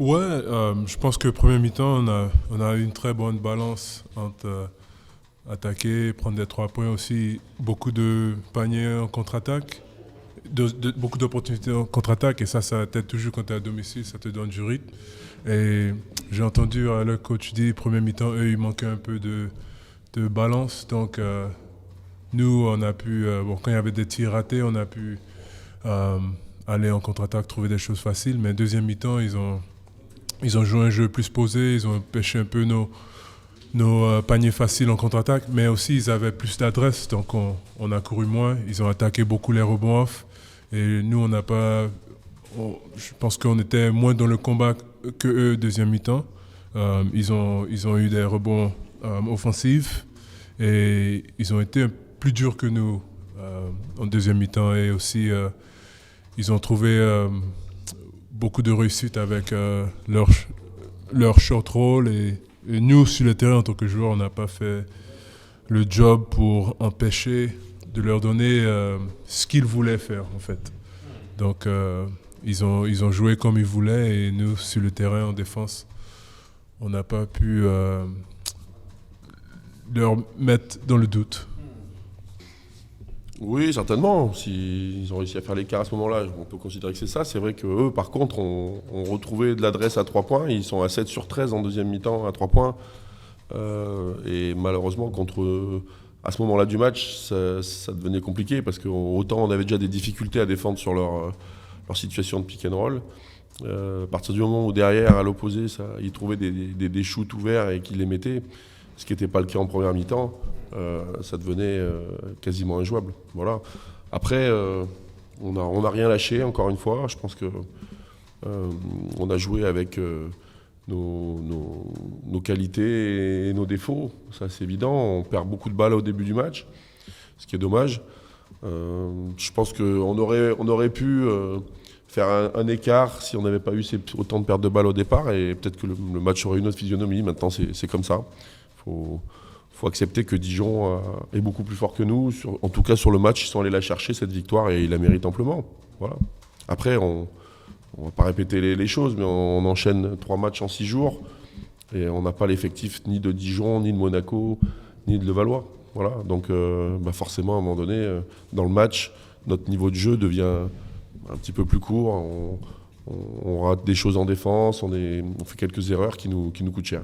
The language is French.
Ouais, je pense que premier mi-temps, on a eu une très bonne balance entre attaquer, prendre des 3 points aussi, beaucoup de paniers en contre-attaque, beaucoup d'opportunités en contre-attaque, et ça t'aide toujours quand tu es à domicile, ça te donne du rythme. Et j'ai entendu le coach dire, premier mi-temps, eux, il manquait un peu de balance, donc nous, on a pu, quand il y avait des tirs ratés, on a pu euh, aller en contre-attaque, trouver des choses faciles, mais deuxième mi-temps, ils ont joué un jeu plus posé, ils ont pêché un peu nos paniers faciles en contre-attaque, mais aussi ils avaient plus d'adresse, donc on a couru moins, ils ont attaqué beaucoup les rebonds off, et nous on n'a pas, je pense qu'on était moins dans le combat que eux deuxième mi-temps. Ils ont eu des rebonds offensifs, et ils ont été plus durs que nous en deuxième mi-temps, et aussi ils ont trouvé beaucoup de réussite avec leur short roll, et nous sur le terrain en tant que joueurs on n'a pas fait le job pour empêcher de leur donner ce qu'ils voulaient faire en fait. Donc ils ont joué comme ils voulaient, et nous sur le terrain en défense on n'a pas pu leur mettre dans le doute. Oui, certainement. S'ils ont réussi à faire l'écart à ce moment-là, on peut considérer que c'est ça. C'est vrai qu'eux, par contre, ont retrouvé de l'adresse à 3 points. Ils sont à 7 sur 13 en deuxième mi-temps à 3 points. Et malheureusement, à ce moment-là du match, ça devenait compliqué parce qu'autant on avait déjà des difficultés à défendre sur leur situation de pick and roll. À partir du moment où derrière, à l'opposé, ils trouvaient des shoots ouverts et qu'ils les mettaient, ce qui n'était pas le cas en première mi-temps, ça devenait quasiment injouable. Voilà. Après, on n'a rien lâché, encore une fois. Je pense qu'on a joué avec nos qualités et nos défauts. Ça, c'est évident. On perd beaucoup de balles au début du match, ce qui est dommage. Je pense qu'on aurait pu faire un écart si on n'avait pas eu autant de pertes de balles au départ, et peut-être que le match aurait une autre physionomie. Maintenant, c'est comme ça. Faut accepter que Dijon est beaucoup plus fort que nous. En tout cas, sur le match, ils sont allés la chercher, cette victoire, et ils la méritent amplement. Voilà. Après, on ne va pas répéter les choses, mais on enchaîne 3 matchs en 6 jours, et on n'a pas l'effectif ni de Dijon, ni de Monaco, ni de Levallois. Voilà. Donc forcément, à un moment donné, dans le match, notre niveau de jeu devient un petit peu plus court. On rate des choses en défense, on fait quelques erreurs qui nous coûtent cher.